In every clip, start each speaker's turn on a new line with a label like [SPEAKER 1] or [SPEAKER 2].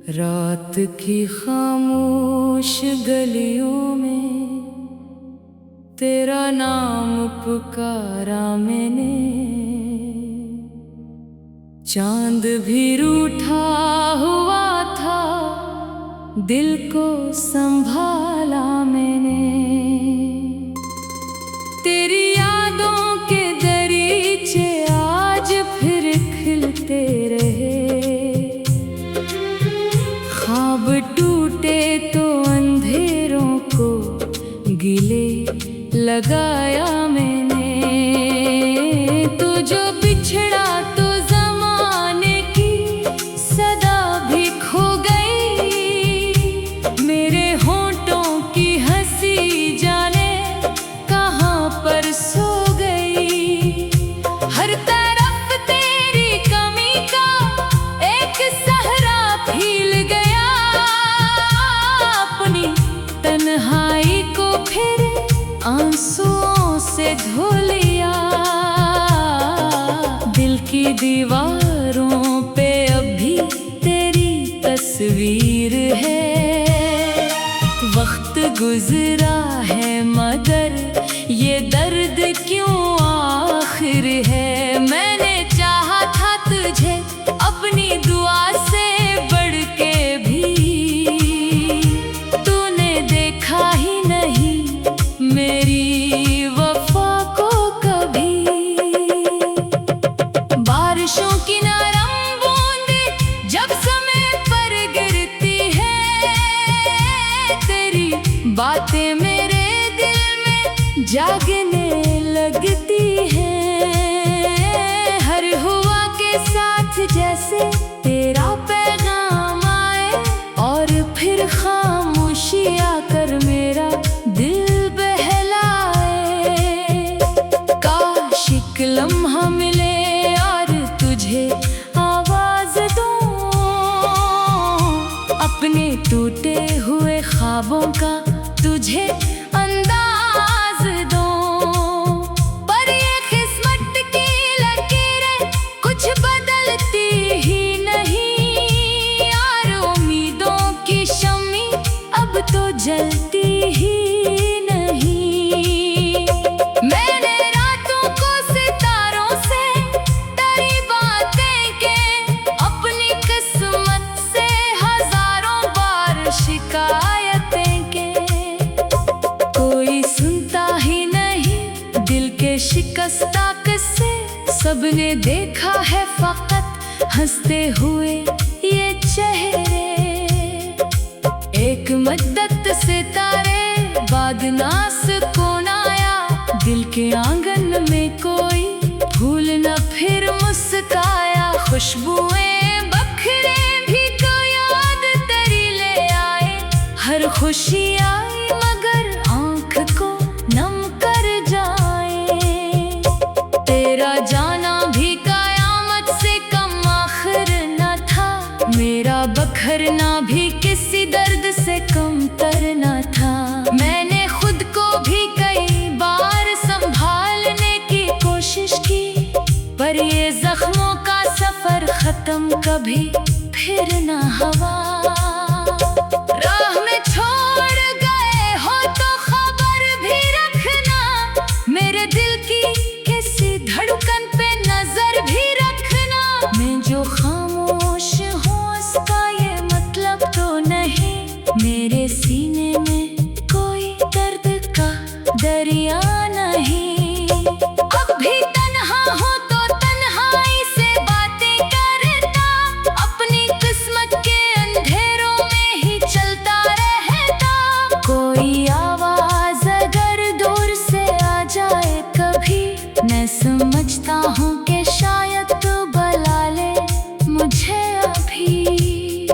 [SPEAKER 1] रात की खामोश गलियों में तेरा नाम पुकारा मैंने। चांद भी रूठा हुआ था, दिल को संभाला मैंने। तेरी यादों के दरीचे आज फिर खिलते रहे। ख्वाब टूटे तो अंधेरों को गिले लगाया मैंने। तू जो बिछड़ा तो ज़माने की सदा भी खो गई। मेरे होंठों की हंसी जाने कहाँ पर सो गई। हर तरफ तेरी कमी का एक सहरा फैल गया। अपनी तन्हाई को फिर आंसुओं से धो लिया। दिल की दीवारों पे अभी तेरी तस्वीर है। वक्त गुजरा है मगर ये दर्द क्यों आखिर है। मैंने चाहा था तुझे अपनी दुआ से बढ़ के भी, तूने देखा ही नहीं मेरी वफा को कभी। बारिशों की नरम बूंदें जब समय पर गिरती है, तेरी बातें मेरे दिल में जागने लगती हैं। हर हुआ के साथ जैसे तेरा पैगाम आए और फिर खामोशी आकर मेरा दिल लम्हा मिले और तुझे आवाज दूं। अपने टूटे हुए ख्वाबों का तुझे अंदाज दूं। पर ये किस्मत की लकीरें कुछ बदलती ही नहीं। और उम्मीदों की शम्मी अब तो जलती ही शिकस्ता किस्से सबने देखा है फकत हंसते हुए ये चेहरे। एक मद्दत सितारे बाद नास कौन आया। दिल के आंगन में कोई फूल न फिर मुस्काया। खुशबुएं बखरे भी को याद तेरी ले आए। हर खुशी आई मगर आंख को नम कर तेरा जाना भी कयामत से कम आखिर न था। मेरा बखरना भी किसी दर्द से कम तर न था। मैंने खुद को भी कई बार संभालने की कोशिश की, पर ये जख्मों का सफर खत्म कभी फिर न हुआ। राह में छोड़ गए हो तो खबर भी रखना। मेरे दिल की धड़कन पे नजर भी रखना। मैं जो खामोश हूँ उसका ये मतलब तो नहीं। मेरे सीने में कोई दर्द का दरिया नहीं। अब भी तन्हा हूँ तो तन्हाई से बातें करता। अपनी किस्मत के अंधेरों में ही चलता रहता। कोई आवाज अगर दूर से आ जाए कभी, मैं समझता हूँ कि शायद तू बुला ले मुझे अभी।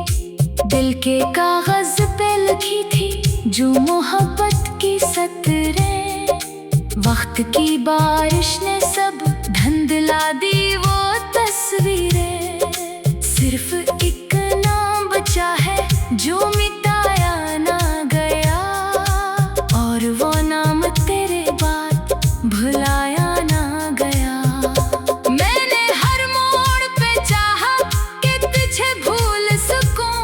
[SPEAKER 1] दिल के कागज पे लिखी थी जो मोहब्बत की सतरें। वक्त की बारिश ने सब धुंधला दी वो तस्वीरें। सिर्फ एक नाम बचा है जो मिटाया ना गया। और वो नाम तेरे बाद भुलाया मैंने हर मोड़ पे चाहा कि तुझे भूल सकूं।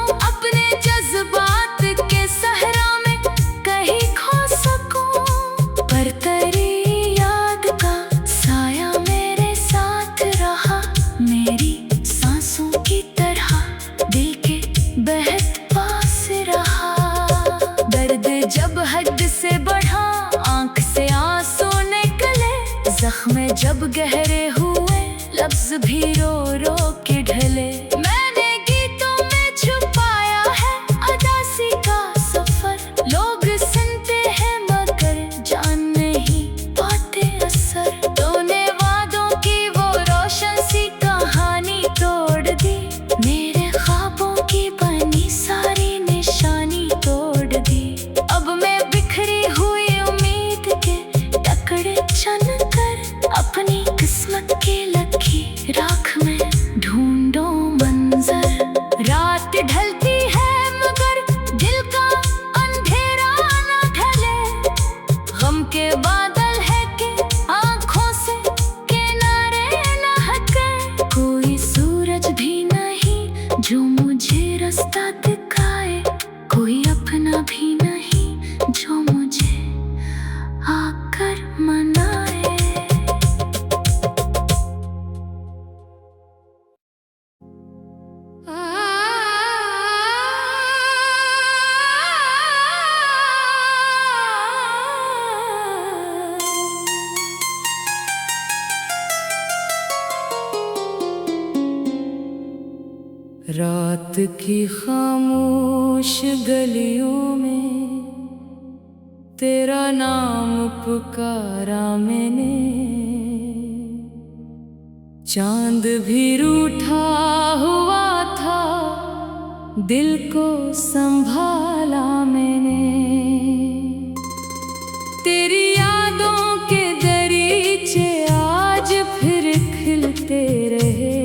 [SPEAKER 1] भी रो रो के ढले। मैंने गीतों में छुपाया है अदासी का सफर। लोग सुनते हैं मगर जान नहीं पाते असर। तूने वादों की वो रोशन सी कहानी तोड़ दी। मेरे ख्वाबों की बनी सारी निशानी तोड़ दी। अब मैं बिखरी हुई उम्मीद के टुकड़े चुन कर अपनी किस्मत की लकी राख में ढूंढो मंजर। रात ढलती है मगर दिल का अंधेरा न ढले। गम के बादल है कि आंखों से किनारे न हटे। कोई सूरज भी नहीं जो मुझे रास्ता दिखाए। कोई अपना भी नहीं जो मुझे आकर मनाए। रात की खामोश गलियों में तेरा नाम पुकारा मैंने। चांद भी रूठा हुआ था, दिल को संभाला मैंने। तेरी यादों के दरीचे आज फिर खिलते रहे।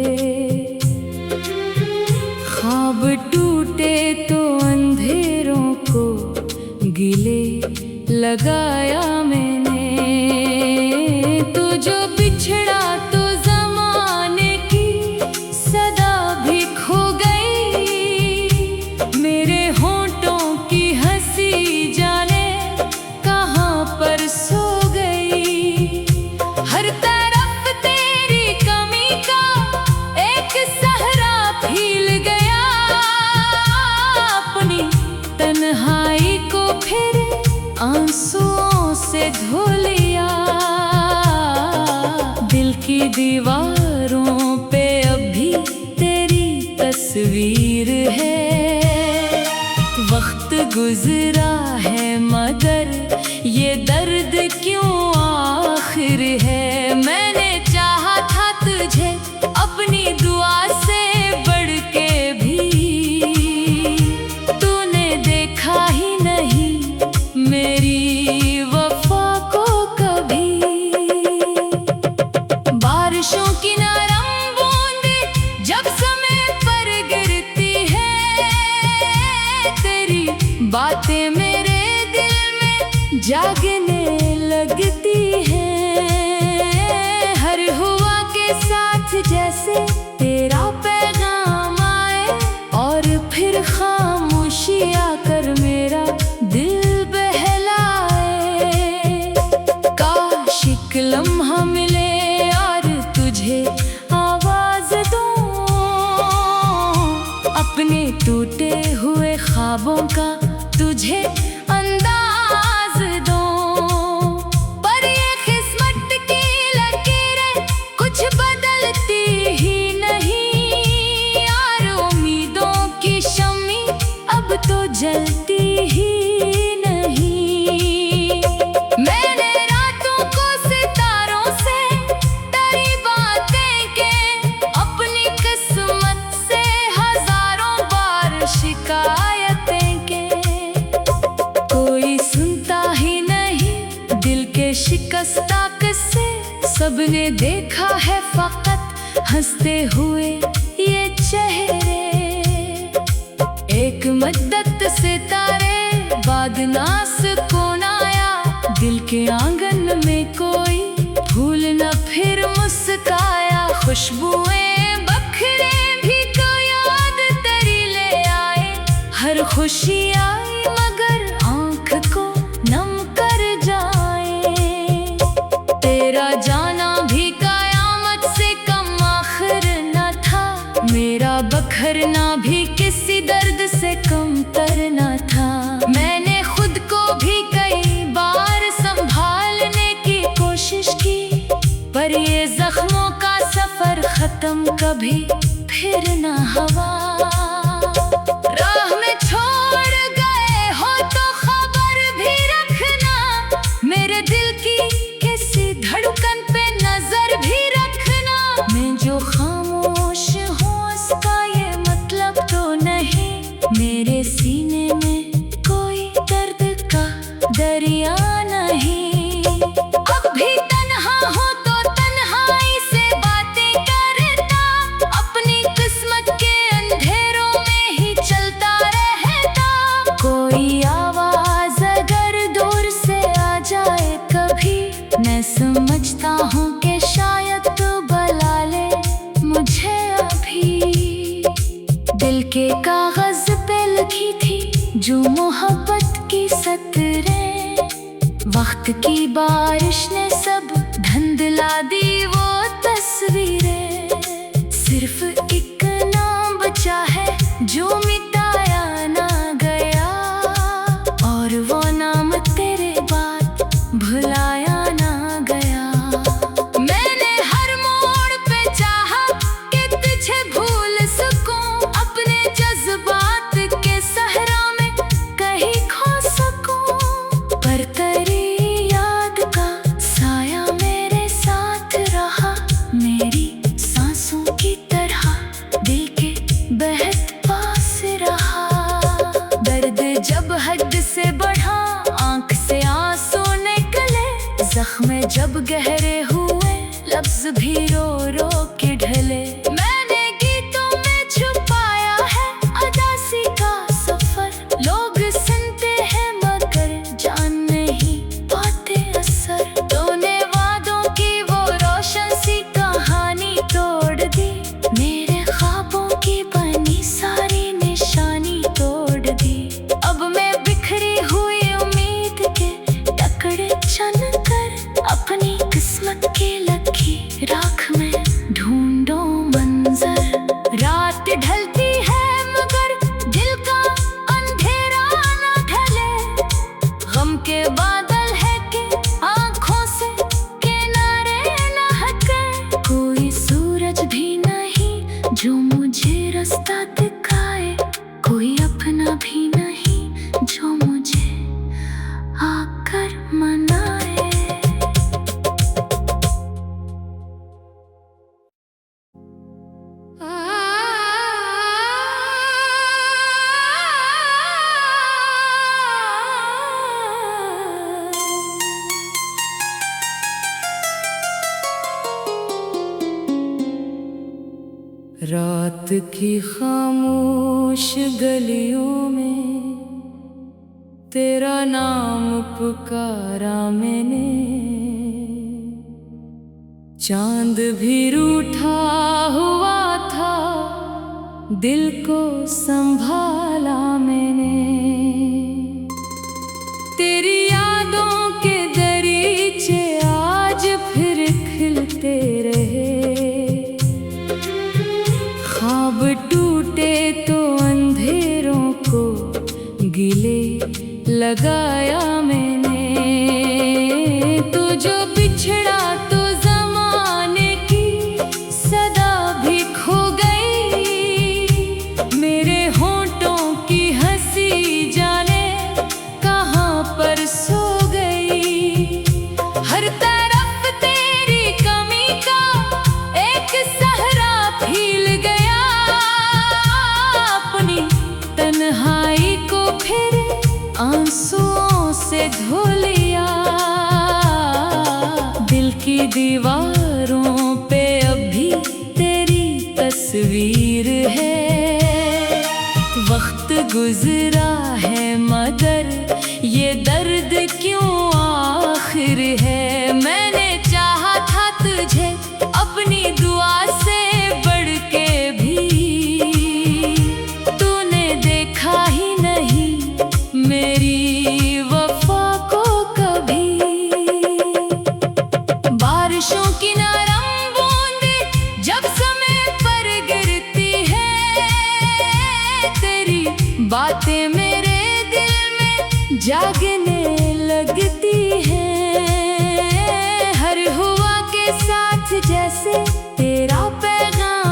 [SPEAKER 1] ख्वाब टूटे तो अंधेरों को गिले लगाया मैंने। तो जो बिछड़ा तो ज़माने की सदा भी खो गई। मेरे होंठों की हंसी जाने कहाँ पर सो गई। हर तरफ तेरी कमी का एक सहरा फैल गया। अपनी तन्हाई को फिर आंसुओं से धो लिया। दिल की दीवारों पे अभी तेरी तस्वीर है। वक्त गुजरा है मगर ये दर्द क्यों आखिर है। मैंने चाहा था तुझे अपनी दुआ से बढ़ के भी। तूने देखा ही नहीं मेरी वफा को कभी। बारिशों की नरम बूंदें जब समय पर गिरती है। तेरी बातें मेरे दिल में जागने लगती हैं। हर हुआ के साथ जैसे तेरा पैगाम आए और फिर खामोशी आकर मेरा दिल लम्हा मिले और तुझे आवाज दूं। अपने टूटे हुए ख्वाबों का तुझे अंदाज दूं। पर ये किस्मत की लकीरें कुछ बदलती ही नहीं। यार उम्मीदों की शम्मी अब तो जलती ही नहीं। मैंने शिकायतें के कोई सुनता ही नहीं दिल के शिकस्ता किस्से। सबने देखा है फकत हंसते हुए ये चेहरे। एक मद्दत सितारे बाद नास कौन आया। दिल के आंगन में कोई फूल न फिर मुस्काया। खुशबुएं बखरे भी को याद तेरी ले आए। हर खुशी आई मगर आँख को नम कर जाए। तेरा जाना भी कयामत से कम आखिर न था। मेरा बखरना भी किसी दर्द से कम तर न था। मैंने खुद को भी कई बार संभालने की कोशिश की पर ये जख्मों का सफर खत्म खत्म कभी फिर ना हवा। राह में छोड़ गए हो तो खबर भी रखना, मेरे दिल की किसी धड़कन पे नजर भी रखना। मैं जो खामोश हूँ उसका ये मतलब तो नहीं, मेरे सीने में कोई दर्द का दरिया नहीं। अब भी तन्हा हूँ तो तन्हाई से बातें करता, अपनी किस्मत के अंधेरों में ही चलता रहता। कोई आवाज अगर दूर से आ जाए कभी, मैं समझता हूँ कि शायद तू बुला ले मुझे अभी। दिल के कागज पे लिखी थी जो मोहब्बत की सतरें, वक्त की बारिश ने सब धुंधला दी वो तस्वीरें। सिर्फ एक नाम बचा है जो मिटाया ना गया, और वो नाम तेरे बाद भुलाया ना गया। मैंने हर मोड़ पे चाहा कि तुझे भूल सकूं, अपने जज्बात के सहरा में कहीं खो सकूं, पर तेरी याद का साया मेरे साथ रहा, मेरी सांसों की तरह दिल के बेहद पास रहा। दर्द जब हद से बढ़ा, आंख से आंसू निकले, जख्म जब गहरे हुए, लफ्ज भी रो रो के ढले। मैंने गीतों में छुपाया है अदासी का सफर, लोग सुनते हैं मगर जान नहीं पाते असर। तूने वादों की वो रोशन सी कहानी तोड़ दी, मेरे ख्वाबों की बनी सारी निशानी तोड़ दी। अब मैं बिखरी हुई उम्मीद के टुकड़े चुन कर, अपनी किस्मत की लकी राख में ढूंढो मंजर। रात ढलती है मगर दिल का अंधेरा न ढले, गम के बादल है कि आंखों से किनारे न हटे। कोई सूरज भी नहीं जो मुझे रास्ता दिखाए, कोई अपना भी नहीं जो मुझे आकर मनाए। रात की खामोश गलियों में तेरा नाम पुकारा मैंने, चांद भी रूठा हुआ था, दिल को संभाला मैंने। तेरी यादों के दरीचे आज फिर खिलते रहे, ख्वाब टूटे तो अंधेरों को गिले लगाया मैंने। तू जो बिछड़ा तो ज़माने की सदा भी खो गई, मेरे होंठों की हंसी जाने कहाँ पर सो गई। हर तरफ तेरी कमी का एक सहरा फैल गया, अपनी तन्हाई को फिर आंसुओं से धो लिया। दिल की दीवारों पे अभी तेरी तस्वीर है, वक्त गुजरा है मगर ये दर्द क्यों आखिर है। मैंने चाहा था तुझे अपनी दुआ से बढ़ के भी, तूने देखा ही नहीं मेरी वफा को कभी। बारिशों की नरम बूंदें जब समय पर गिरती है, तेरी बातें मेरे दिल में जागने लगती हैं। हर हुआ के साथ जैसे तेरा पैगाम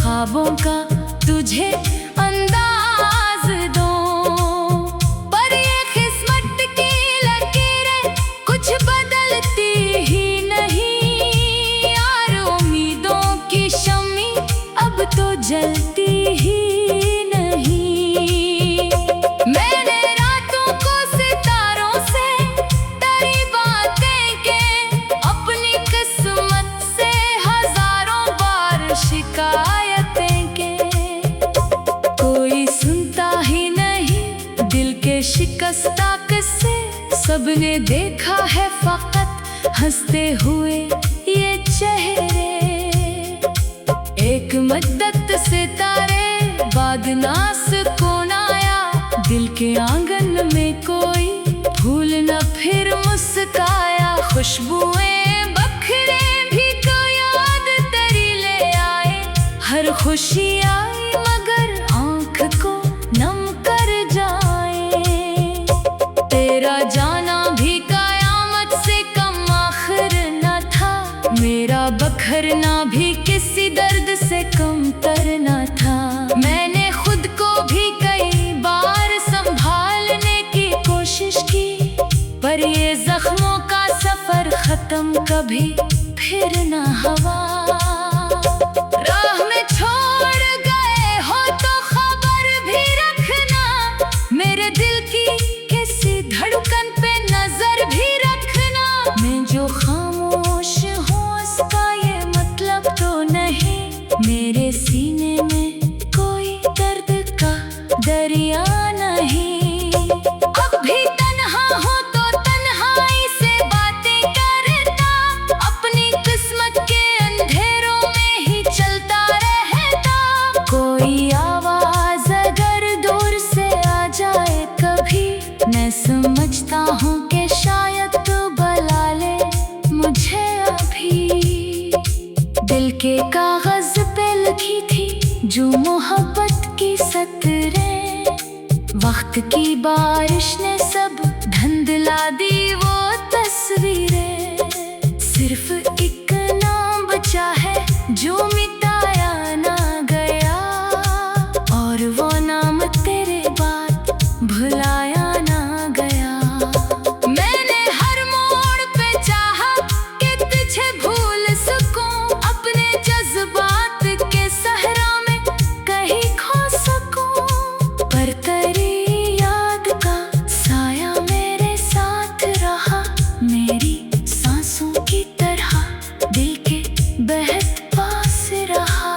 [SPEAKER 1] ख्वाबों का तुझे अंदाज दो। पर ये किस्मत की लकीरें कुछ बदलती ही नहीं यार, उम्मीदों की शम्मी अब तो जलती ही नहीं। मैंने रातों को सितारों से डरी बातें के, अपनी किस्मत से हजारों बार शिकायतें के। कोई सुनता ही नहीं दिल के शिकस्ता किस्से, सबने देखा है फकत हंसते हुए ये चेहरे। एक मद्दत सितारे बाद नास कौन आया, दिल के आंगन में कोई फूल न फिर मुस्काया। खुशबुएं बखरे भी तो याद तेरी ले आए, हर खुशी आई मगर आँख को नम कर जाए। तेरा जाना भी कयामत से कम आखिर न था, मेरा बखरना भी किसी दर्द से कम तरना था। मैंने खुद को भी कई बार संभालने की कोशिश की, पर ये जख्मों का सफर खत्म कभी फिर न हुआ। राह में छोड़ गए हो तो खबर भी रखना, मेरे दिल की किसी धड़कन पे नजर भी रखना। मैं जो खामोश हूँ उसका ये मतलब तो नहीं, मेरे सीने में कोई दर्द का दरिया नहीं। अब भी तन्हा हूँ तो तन्हाई से बातें करता, अपनी किस्मत के अंधेरों में ही चलता रहता। कोई आवाज अगर दूर से आ जाए कभी, मैं समझता हूँ कि शायद तो बुला ले मुझे अभी। दिल के कागज पे लिखी थी जो मोहब्बत की सतरें, वक्त की बारिश ने सब धुंधला दी वो तस्वीरें। सिर्फ एक नाम बचा है जो मिटाया ना गया, और वो नाम तेरे बाद भुलाया ना गया। मैंने हर मोड़ पे चाहा कि तुझे भूल सकूं, अपने जज्बात के सहरा में कहीं खो सकूं, पर तेरी याद का साया मेरे साथ रहा, मेरी सांसों की तरह दिल के बेहद पास रहा।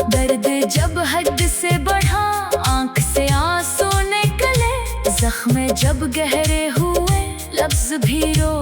[SPEAKER 1] दर्द जब हद से बढ़ा आंख से आंसू निकले, जख्म जब गहरे हुए लफ्ज भी रो